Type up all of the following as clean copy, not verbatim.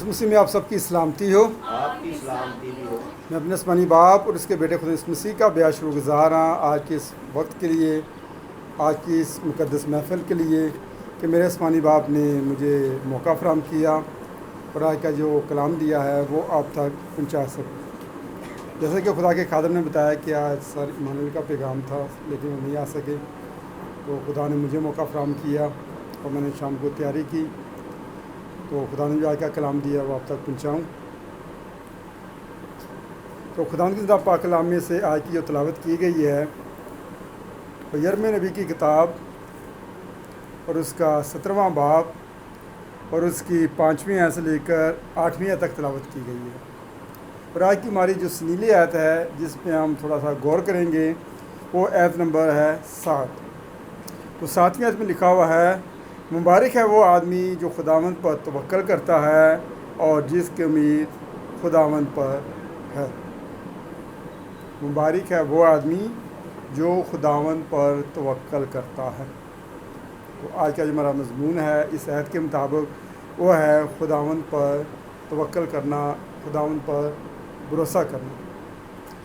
یسوع مسیح میں آپ سب کی سلامتی ہو۔ آپ کی سلامتی بھی ہو۔ میں اپنے آسمانی باپ اور اس کے بیٹے خدا یسوع مسیح کا بے شکر گزار ہوں آج کے اس وقت کے لیے، آج کی اس مقدس محفل کے لیے کہ میرے آسمانی باپ نے مجھے موقع فراہم کیا اور آج کا جو کلام دیا ہے وہ آپ تک پہنچا سکوں۔ جیسے کہ خدا کے خادم نے بتایا کہ آج سر ایمانویل کا پیغام تھا لیکن وہ نہیں آ سکے، تو خدا نے مجھے موقع فراہم کیا اور میں نے شام کو تیاری کی، تو خدا نے جو آج کا کلام دیا وہ آپ تک پہنچاؤں۔ تو خدا کی زندہ پاک کلام میں سے آج کی جو تلاوت کی گئی ہے وہ یرمیہ نبی کی کتاب اور اس کا 17واں باب اور اس کی 5ویں آیت سے لے کر 8ویں آیت تک تلاوت کی گئی ہے۔ اور آج کی ہماری جو سنیلی آیت ہے جس پہ ہم تھوڑا سا غور کریں گے وہ آیت نمبر ہے 7۔ تو 7ویں آیت میں لکھا ہوا ہے، مبارک ہے وہ آدمی جو خداوند پر توکل کرتا ہے اور جس کی امید خداوند پر ہے۔ مبارک ہے وہ آدمی جو خداوند پر توکل کرتا ہے۔ تو آج کا جو ہمارا مضمون ہے اس آیت کے مطابق وہ ہے خداوند پر توکل کرنا، خداوند پر بھروسہ کرنا۔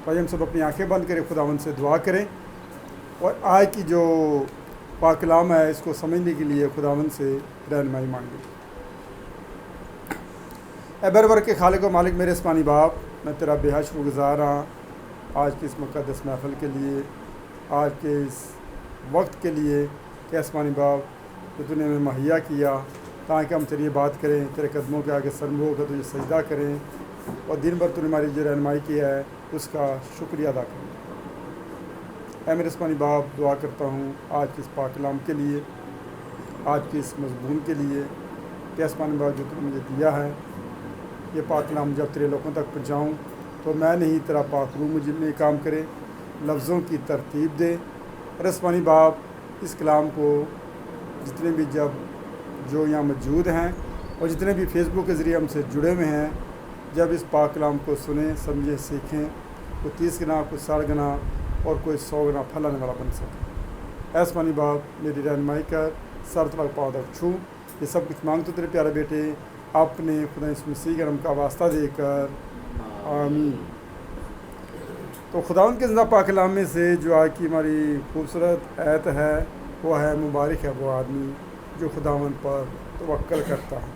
تو ہم سب اپنی آنکھیں بند کریں، خداوند سے دعا کریں اور آج کی جو پاک کلام ہے اس کو سمجھنے کے لیے خداوند سے رہنمائی مانگیں۔ اے برور کے خالق و مالک میرے آسمانی باپ، میں تیرا بے حد شکر گزار ہوں آج کی اس مقدس محفل کے لیے، آج کے اس وقت کے لیے کہ آسمانی باپ جو تو نے ہمیں مہیا کیا تاکہ ہم تیری بات کریں، تیرے قدموں کے آگے سر ہو کر تجھے سجدہ کریں اور دن بھر تو نے ہماری جو رہنمائی کی ہے اس کا شکریہ ادا کریں۔ اے میرے آسمانی باپ، دعا کرتا ہوں آج کے اس پاک کلام کے لیے، آج کے اس مضمون کے لیے کہ آسمانی باپ جو تو نے مجھے دیا ہے یہ پاک کلام جب تیرے لوگوں تک پہنچاؤں تو میں نہیں تیرا پاک روح مجھ میں کام کرے، لفظوں کی ترتیب دے اور آسمانی باپ اس کلام کو جتنے بھی جو یہاں موجود ہیں اور جتنے بھی فیس بک کے ذریعے ہم سے جڑے ہوئے ہیں جب اس پاک کلام کو سنیں، سمجھیں، سیکھیں، کوئی 30 گنا، کوئی 60 گنا اور کوئی 100 گنا پھل آنے والا بن سکے۔ اے آسمانی باپ میری رہنمائی کر، سر تلک پاؤں تک چھو، یہ سب کچھ مانگ تو تیرے پیارے بیٹے اپنے خدا یسوع مسیح کے نام کا واسطہ دے کر آمین۔ تو خداوند کے زندہ پاک کلام میں سے جو آج کی ہماری خوبصورت آیت ہے وہ ہے، مبارک ہے وہ آدمی جو خداوند پر توکل کرتا ہے۔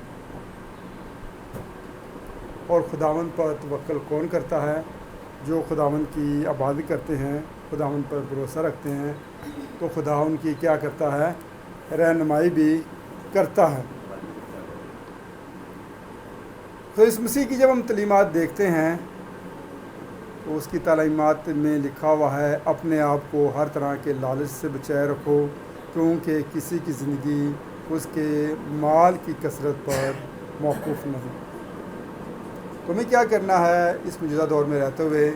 اور خداوند پر توکل کون کرتا ہے؟ جو خداوند کی عبادت کرتے ہیں، خداوند پر بھروسہ رکھتے ہیں، تو خداوند کی کیا کرتا ہے؟ رہنمائی بھی کرتا ہے۔ تو اس مسیح کی جب ہم تعلیمات دیکھتے ہیں تو اس کی تعلیمات میں لکھا ہوا ہے، اپنے آپ کو ہر طرح کے لالچ سے بچائے رکھو کیونکہ کسی کی زندگی اس کے مال کی کثرت پر موقوف نہیں۔ تو ہمیں کیا کرنا ہے اس موجودہ دور میں رہتے ہوئے؟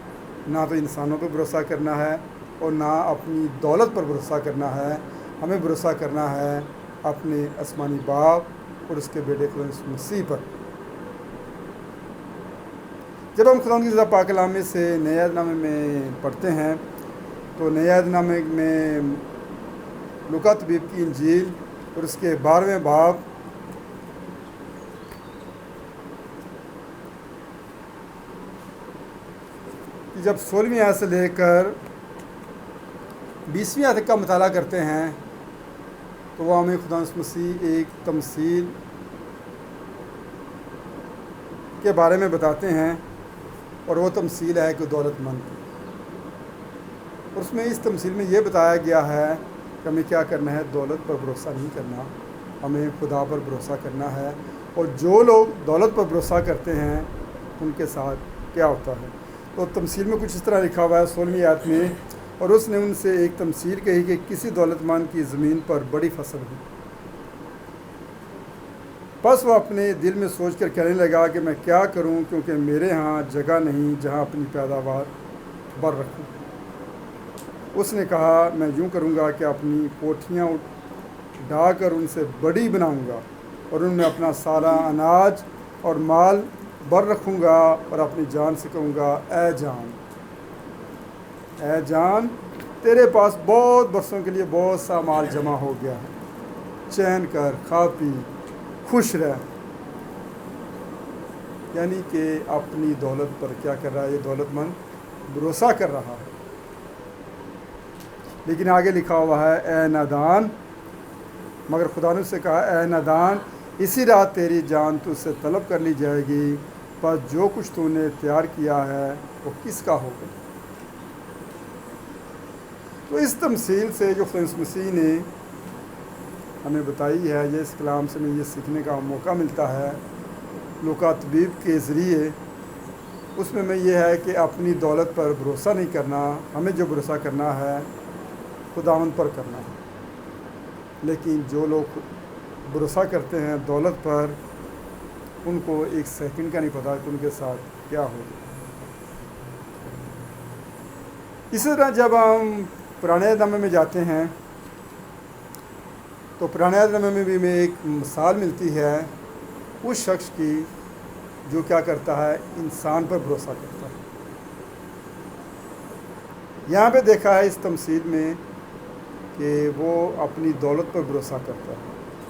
نہ تو انسانوں پہ بھروسہ کرنا ہے اور نہ اپنی دولت پر بھروسہ کرنا ہے، ہمیں بھروسہ کرنا ہے اپنے آسمانی باپ اور اس کے بیٹے خدا یسوع مسیح پر۔ جب ہم خدا کی زندہ پاک کلام میں سے نئے عہد نامے میں پڑھتے ہیں تو نئے عہد نامے میں لوکا طبیب کی انجیل اور اس کے 12ویں باب جب 16ویں آیت سے لے کر 20ویں آیت کا مطالعہ کرتے ہیں تو وہ ہمیں خدا یسوع مسیح ایک تمثیل کے بارے میں بتاتے ہیں اور وہ تمثیل ہے کہ دولت مند کی۔ اور اس میں اس تمثیل میں یہ بتایا گیا ہے کہ ہمیں کیا کرنا ہے، دولت پر بھروسہ نہیں کرنا، ہمیں خدا پر بھروسہ کرنا ہے۔ اور جو لوگ دولت پر بھروسہ کرتے ہیں ان کے ساتھ کیا ہوتا ہے؟ تو تمثیل میں کچھ اس طرح لکھا ہوا ہے 16ویں آیت میں، اور اس نے ان سے ایک تمثیل کہی کہ کسی دولت مند کی زمین پر بڑی فصل ہوئی، بس وہ اپنے دل میں سوچ کر کہنے لگا کہ میں کیا کروں کیونکہ میرے ہاں جگہ نہیں جہاں اپنی پیداوار بر رکھوں۔ اس نے کہا میں یوں کروں گا کہ اپنی کوٹھیاں ڈھا کر ان سے بڑی بناؤں گا اور ان میں اپنا سارا اناج اور مال بر رکھوں گا اور اپنی جان سے کہوں گا، اے جان تیرے پاس بہت برسوں کے لیے بہت سا مال جمع ہو گیا ہے، چین کر، کھا پی، خوش رہ۔ یعنی کہ اپنی دولت پر کیا کر رہا ہے، یہ دولت مند بھروسہ کر رہا ہے۔ لیکن آگے لکھا ہوا ہے اے نادان، مگر خدا نے اس سے کہا اے نادان، اسی رات تیری جان تجھ سے طلب کر لی جائے گی، پر جو کچھ تو نے تیار کیا ہے وہ کس کا ہوگا؟ تو اس تمثیل سے جو خدا یسوع مسیح نے ہمیں بتائی ہے، یہ اس کلام سے ہمیں یہ سیکھنے کا موقع ملتا ہے لوکا طبیب کے ذریعے، اس میں یہ ہے کہ اپنی دولت پر بھروسہ نہیں کرنا، ہمیں جو بھروسہ کرنا ہے خداوند پر کرنا ہے۔ لیکن جو لوگ بھروسہ کرتے ہیں دولت پر، ان کو ایک سیکنڈ کا نہیں پتہ کہ ان کے ساتھ کیا ہوگا۔ اسی طرح جب ہم پرانے عہد نامے میں جاتے ہیں تو پرانے عہد نامے میں بھی ہمیں ایک مثال ملتی ہے اس شخص کی جو کیا کرتا ہے، انسان پر بھروسہ کرتا ہے۔ یہاں پہ دیکھا ہے اس تمثیل میں کہ وہ اپنی دولت پر بھروسہ کرتا ہے،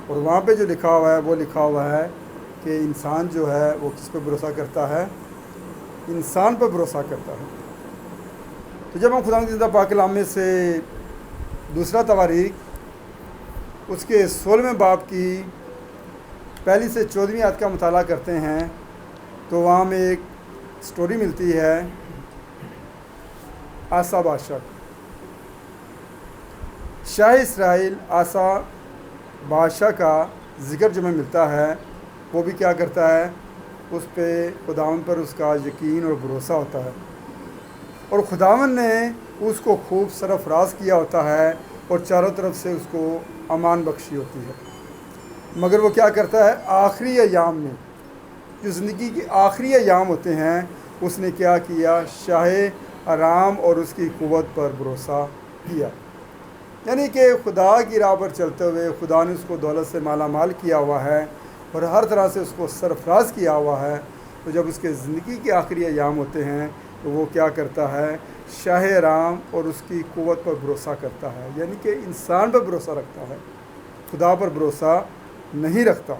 اور وہاں پہ جو لکھا ہوا ہے وہ لکھا ہوا ہے کہ انسان جو ہے وہ کس پہ بھروسہ کرتا ہے، انسان پر بھروسہ کرتا ہے۔ تو جب ہم خدا کی زندہ پاک کلام میں سے دوسرا تواریخ اس کے 16ویں باب کی پہلی سے 14ویں آیت کا مطالعہ کرتے ہیں تو وہاں میں ایک سٹوری ملتی ہے آسا بادشاہ۔ شاہ اسرائیل آسا بادشاہ کا ذکر جو ہمیں ملتا ہے، وہ بھی کیا کرتا ہے، اس پہ خداوند پر اس کا یقین اور بھروسہ ہوتا ہے، اور خداوند نے اس کو خوب سرفراز کیا ہوتا ہے اور چاروں طرف سے اس کو امان بخشی ہوتی ہے۔ مگر وہ کیا کرتا ہے، آخری ایام میں، جو زندگی کے آخری ایام ہوتے ہیں، اس نے کیا کیا، شاہ آرام اور اس کی قوت پر بھروسہ کیا۔ یعنی کہ خدا کی راہ پر چلتے ہوئے خدا نے اس کو دولت سے مالا مال کیا ہوا ہے اور ہر طرح سے اس کو سرفراز کیا ہوا ہے، تو جب اس کے زندگی کے آخری ایام ہوتے ہیں تو وہ کیا کرتا ہے، شاہ آرام اور اس کی قوت پر بھروسہ کرتا ہے، یعنی کہ انسان پر بھروسہ رکھتا ہے، خدا پر بھروسہ نہیں رکھتا۔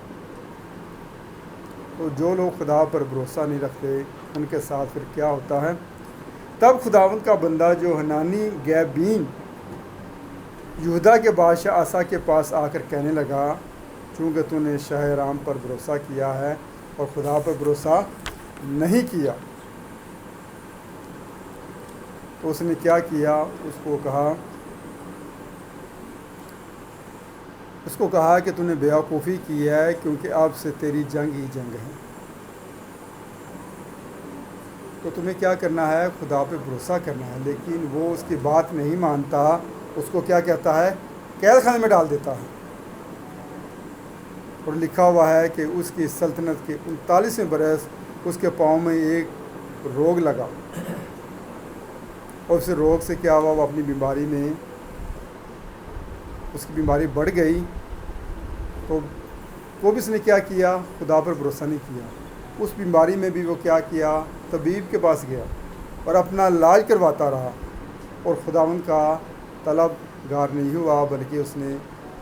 تو جو لوگ خدا پر بھروسہ نہیں رکھتے ان کے ساتھ پھر کیا ہوتا ہے، تب خداوند کا بندہ جو حنانی گیبین یہودا کے بادشاہ آسا کے پاس آ کر کہنے لگا، چونکہ تو نے شاہ آرام پر بھروسہ کیا ہے اور خدا پر بھروسہ نہیں کیا، تو اس نے کیا کیا، اس کو کہا کہ تو نے بیوقوفی کی ہے، کیونکہ اب سے تیری جنگ ہی جنگ ہے۔ تو تمہیں کیا کرنا ہے، خدا پہ بھروسہ کرنا ہے۔ لیکن وہ اس کی بات نہیں مانتا، اس کو کیا کہتا ہے، قید خانے میں ڈال دیتا ہے۔ اور لکھا ہوا ہے کہ اس کی سلطنت کے 39ویں برس اس کے پاؤں میں ایک روگ لگا، اور اس روگ سے کیا ہوا، وہ اپنی بیماری میں، اس کی بیماری بڑھ گئی، تو وہ بھی اس نے کیا کیا، خدا پر بھروسہ نہیں کیا۔ اس بیماری میں بھی وہ کیا کیا، طبیب کے پاس گیا اور اپنا علاج کرواتا رہا، اور خداوند کا طلب گار نہیں ہوا، بلکہ اس نے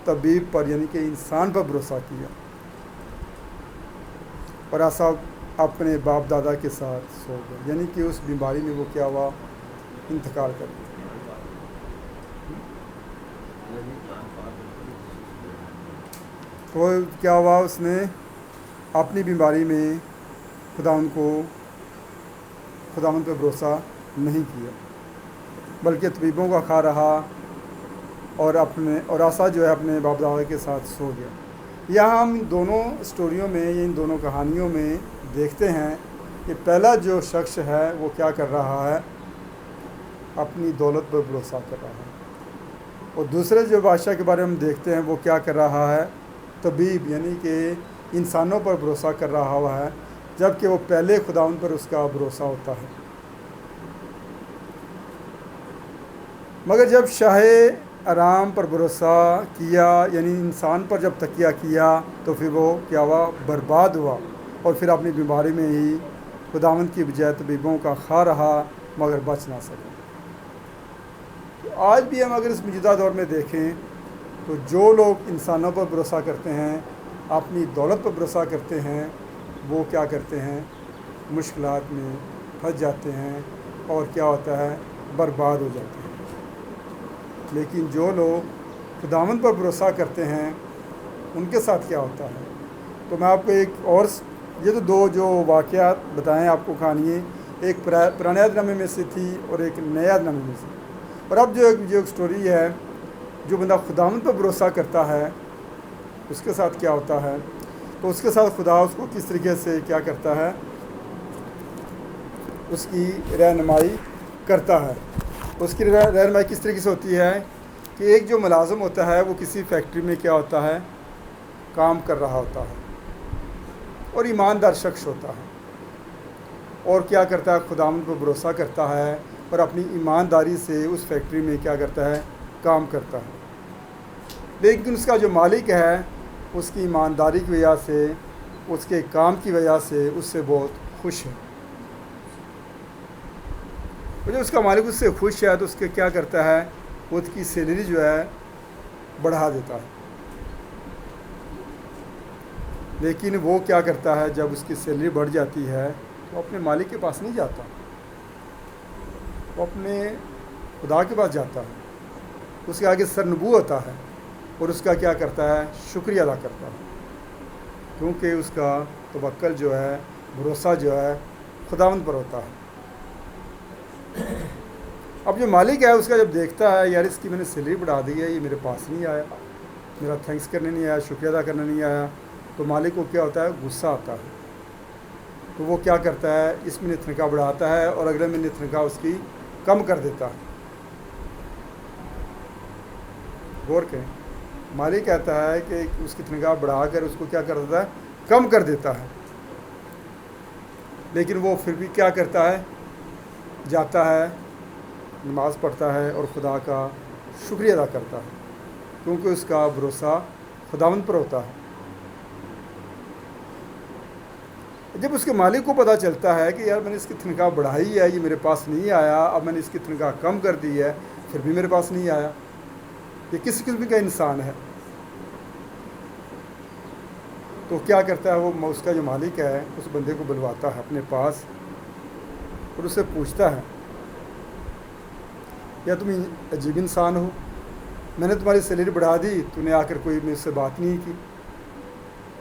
طبیب پر یعنی کہ انسان پر بھروسہ کیا، اور ایسا اپنے باپ دادا کے ساتھ سو گیا، یعنی کہ اس بیماری میں وہ کیا ہوا، انتقال کر گیا۔ تو کیا ہوا، اس نے اپنی بیماری میں خداوند پہ بھروسہ نہیں کیا، بلکہ طبیبوں کا کھا رہا، اور آسا جو ہے اپنے باپ دادا کے ساتھ سو گیا۔ یہاں ہم دونوں سٹوریوں میں، ان دونوں کہانیوں میں دیکھتے ہیں کہ پہلا جو شخص ہے وہ کیا کر رہا ہے، اپنی دولت پر بھروسہ کر رہا ہے، اور دوسرے جو بادشاہ کے بارے میں ہم دیکھتے ہیں وہ کیا کر رہا ہے، طبیب یعنی کہ انسانوں پر بھروسہ کر رہا ہوا ہے، جبکہ وہ پہلے خداوند پر اس کا بھروسہ ہوتا ہے۔ مگر جب شاہ آرام پر بھروسہ کیا، یعنی انسان پر جب تکیہ کیا، تو پھر وہ کیا ہوا، برباد ہوا، اور پھر اپنی بیماری میں ہی خداوند کی بجائے طبیبوں کا کھا رہا، مگر بچ نہ سکا۔ تو آج بھی ہم اگر اس موجودہ دور میں دیکھیں تو جو لوگ انسانوں پر بھروسہ کرتے ہیں، اپنی دولت پر بھروسہ کرتے ہیں، وہ کیا کرتے ہیں، مشکلات میں پھنس جاتے ہیں اور کیا ہوتا ہے برباد ہو جاتے ہیں۔ لیکن جو لوگ خداوند پر بھروسہ کرتے ہیں ان کے ساتھ کیا ہوتا ہے؟ تو میں آپ کو ایک اور یہ تو دو جو واقعات بتائیں آپ کو کہانی، ایک پرانے عہد نامے میں سے تھی اور ایک نئے عہد نامے میں سے۔ اور اب جو ایک سٹوری ہے، جو بندہ خداوند پر بھروسہ کرتا ہے اس کے ساتھ کیا ہوتا ہے، تو اس کے ساتھ خدا اس کو کس طریقے سے کیا کرتا ہے، اس کی رہنمائی کرتا ہے۔ اس کی رہنمائی کس طریقے سے ہوتی ہے کہ ایک جو ملازم ہوتا ہے وہ کسی فیکٹری میں کیا ہوتا ہے، کام کر رہا ہوتا ہے اور ایماندار شخص ہوتا ہے، اور کیا کرتا ہے، خداوند پر بھروسہ کرتا ہے اور اپنی ایمانداری سے اس فیکٹری میں کیا کرتا ہے، کام کرتا ہے۔ لیکن اس کا جو مالک ہے اس کی ایمانداری کی وجہ سے، اس کے کام کی وجہ سے اس سے بہت خوش ہے، اور جب اس کا مالک اس سے خوش ہے تو اس کے کیا کرتا ہے، وہ اس کی سیلری جو ہے بڑھا دیتا ہے۔ لیکن وہ کیا کرتا ہے، جب اس کی سیلری بڑھ جاتی ہے تو اپنے مالک کے پاس نہیں جاتا، وہ اپنے خدا کے پاس جاتا ہے، اس کے آگے سرنبو ہوتا ہے اور اس کا کیا کرتا ہے، شکریہ ادا کرتا ہے، کیونکہ اس کا توکل جو ہے، بھروسہ جو ہے خداوند پر ہوتا ہے۔ اب جو مالک ہے اس کا جب دیکھتا ہے یار اس کی میں نے سیلری بڑھا دی ہے، یہ میرے پاس نہیں آیا، میرا تھینکس کرنے نہیں آیا، شکریہ ادا کرنے نہیں آیا، تو مالک کو کیا ہوتا ہے، غصہ آتا ہے۔ تو وہ کیا کرتا ہے، اس مہینے تنخواہ بڑھاتا ہے اور اگلے مہینے تنخواہ اس کی کم کر دیتا ہے۔ غور کریں، مالک کہتا ہے کہ اس کی تنخواہ بڑھا کر اس کو کیا کر دیتا ہے، کم کر دیتا ہے، لیکن وہ پھر بھی کیا کرتا ہے، جاتا ہے، نماز پڑھتا ہے اور خدا کا شکریہ ادا کرتا ہے، کیونکہ اس کا بھروسہ خداوند پر ہوتا ہے۔ جب اس کے مالک کو پتہ چلتا ہے کہ یار میں نے اس کی تنخواہ بڑھائی ہے، یہ میرے پاس نہیں آیا، اب میں نے اس کی تنخواہ کم کر دی ہے، پھر بھی میرے پاس نہیں آیا، یہ کس قسم کا انسان ہے؟ تو کیا کرتا ہے وہ، اس کا جو مالک ہے اس بندے کو بلواتا ہے اپنے پاس اور اس سے پوچھتا ہے، یا تم عجیب انسان ہو، میں نے تمہاری سیلری بڑھا دی، تم نے آ کر کوئی مجھ سے بات نہیں کی،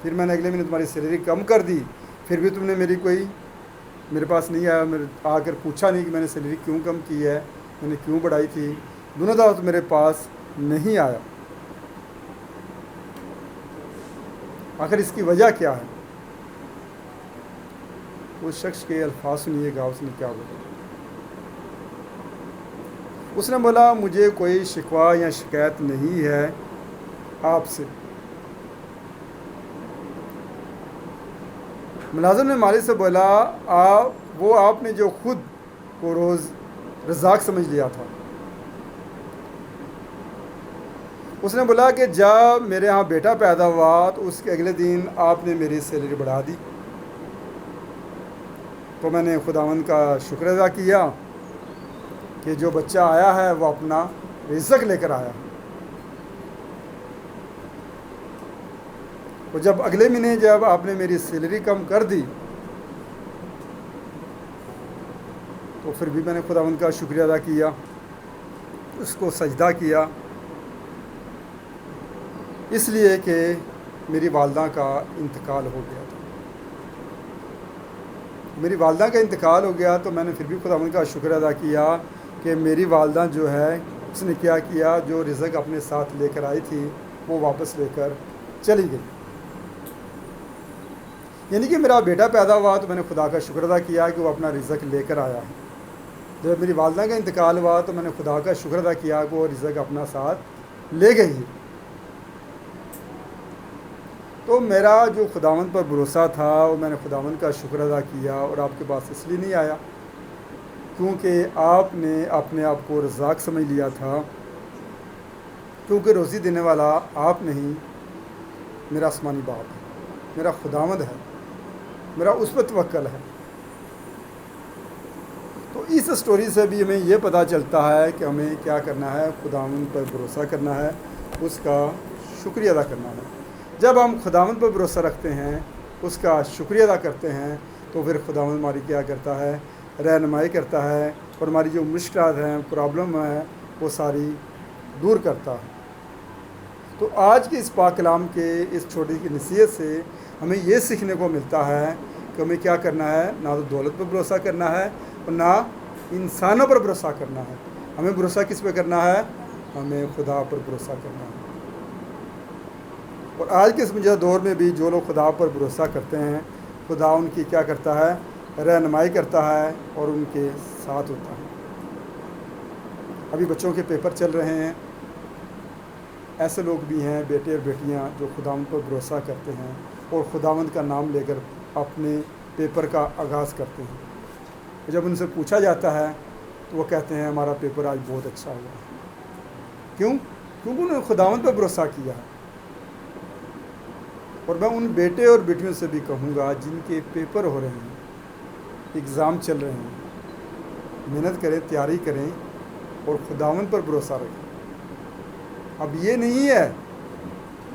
پھر میں نے اگلے مہینے تمہاری سیلری کم کر دی، پھر بھی تم نے میرے پاس نہیں آیا، آ کر پوچھا نہیں کہ میں نے سیلری کیوں کم کی ہے، میں نے کیوں بڑھائی تھی، دونوں دفعہ تو میرے پاس نہیں آیا، آخر اس کی وجہ کیا ہے؟ اس شخص کے الفاظ سنیے گا، اس نے کیا بولا۔ اس نے بولا، مجھے کوئی شکوہ یا شکایت نہیں ہے آپ سے۔ ملازم نے مالک سے بولا، آپ نے جو خود کو روز رزاق سمجھ لیا تھا۔ اس نے بولا کہ جب میرے ہاں بیٹا پیدا ہوا تو اس کے اگلے دن آپ نے میری سیلری بڑھا دی، تو میں نے خداوند کا شکر ادا کیا کہ جو بچہ آیا ہے وہ اپنا رزق لے کر آیا، اور جب اگلے مہینے جب آپ نے میری سیلری کم کر دی تو پھر بھی میں نے خداوند کا شکریہ ادا کیا، اس کو سجدہ کیا، اس لیے کہ میری والدہ کا انتقال ہو گیا تھا۔ میری والدہ کا انتقال ہو گیا تو میں نے پھر بھی خداوند کا شکر ادا کیا کہ میری والدہ جو ہے اس نے کیا کیا، جو رزق اپنے ساتھ لے کر آئی تھی وہ واپس لے کر چلی گئی۔ یعنی کہ میرا بیٹا پیدا ہوا تو میں نے خدا کا شکر ادا کیا کہ وہ اپنا رزق لے کر آیا ہے۔ جب میری والدہ کا انتقال ہوا تو میں نے خدا کا شکر ادا کیا کہ وہ رزق اپنا ساتھ لے گئی ہے۔ تو میرا جو خداوند پر بھروسہ تھا وہ میں نے خداوند کا شکر ادا کیا، اور آپ کے پاس اس لیے نہیں آیا کیونکہ آپ نے اپنے آپ کو رزاق سمجھ لیا تھا، کیونکہ روزی دینے والا آپ نہیں، میرا آسمانی باپ ہے، میرا خداوند ہے، میرا اس پر توکل ہے۔ تو اس سٹوری سے بھی ہمیں یہ پتہ چلتا ہے کہ ہمیں کیا کرنا ہے، خداوند پر بھروسہ کرنا ہے، اس کا شکریہ ادا کرنا ہے۔ جب ہم خداوند پر بھروسہ رکھتے ہیں، اس کا شکریہ ادا کرتے ہیں، تو پھر خداوند ہماری کیا کرتا ہے؟ رہنمائی کرتا ہے اور ہماری جو مشکلات ہیں، پرابلم ہے، وہ ساری دور کرتا ہے۔ تو آج کے اس پاک کلام کے اس چھوٹی کی نصیحت سے ہمیں یہ سیکھنے کو ملتا ہے کہ ہمیں کیا کرنا ہے؟ نہ تو دولت پر بھروسہ کرنا ہے اور نہ انسانوں پر بھروسہ کرنا ہے۔ ہمیں بھروسہ کس پہ کرنا ہے؟ ہمیں خدا پر بھروسہ کرنا ہے۔ اور آج کے اس موجودہ دور میں بھی جو لوگ خدا پر بھروسہ کرتے ہیں، خدا ان کی کیا کرتا ہے؟ رہنمائی کرتا ہے اور ان کے ساتھ ہوتا ہے۔ ابھی بچوں کے پیپر چل رہے ہیں، ایسے لوگ بھی ہیں، بیٹے اور بیٹیاں، جو خداوند پر بھروسہ کرتے ہیں اور خداوند کا نام لے کر اپنے پیپر کا آغاز کرتے ہیں۔ جب ان سے پوچھا جاتا ہے تو وہ کہتے ہیں ہمارا پیپر آج بہت اچھا ہوا ہے۔ کیوں؟ کیونکہ انہوں نے خداوند پر بھروسہ کیا ہے۔ اور میں ان بیٹے اور بیٹیوں سے بھی کہوں گا جن کے پیپر ہو رہے ہیں، اگزام چل رہے ہیں، محنت کریں، تیاری کریں اور خداوند پر بھروسہ رکھیں۔ اب یہ نہیں ہے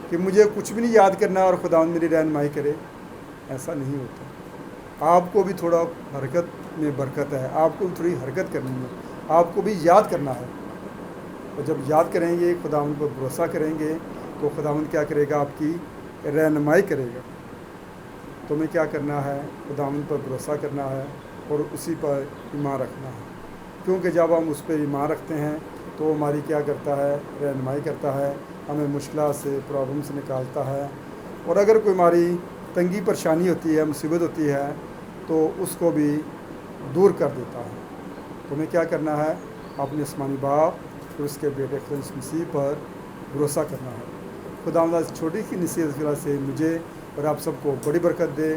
کہ مجھے کچھ بھی نہیں یاد کرنا اور خداوند میری رہنمائی کرے، ایسا نہیں ہوتا۔ آپ کو بھی تھوڑا حرکت میں برکت ہے، آپ کو بھی تھوڑی حرکت کرنی ہے، آپ کو بھی یاد کرنا ہے۔ اور جب یاد کریں گے، خداوند پر بھروسہ کریں گے تو خداوند کیا کرے گا؟ آپ کی رہنمائی کرے گا۔ تو ہمیں کیا کرنا ہے؟ خداوند پر بھروسہ کرنا ہے اور اسی پر ایمان رکھنا ہے، کیونکہ جب ہم اس پہ ایمان رکھتے ہیں تو ہماری کیا کرتا ہے؟ رہنمائی کرتا ہے، ہمیں مشکلات سے، پرابلم سے نکالتا ہے، اور اگر کوئی ہماری تنگی پریشانی ہوتی ہے، مصیبت ہوتی ہے تو اس کو بھی دور کر دیتا ہے۔ تو ہمیں کیا کرنا ہے؟ اپنے آسمانی باپ اور اس کے بیٹے خدا مسیح پر بھروسہ کرنا ہے۔ خداوند اس چھوٹی سی نصیحت کی وجہ سے مجھے اور آپ سب کو بڑی برکت دے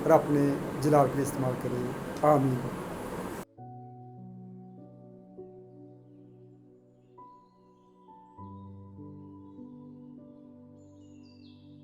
اور اپنے جلال کے لیے استعمال کرے۔ آمین۔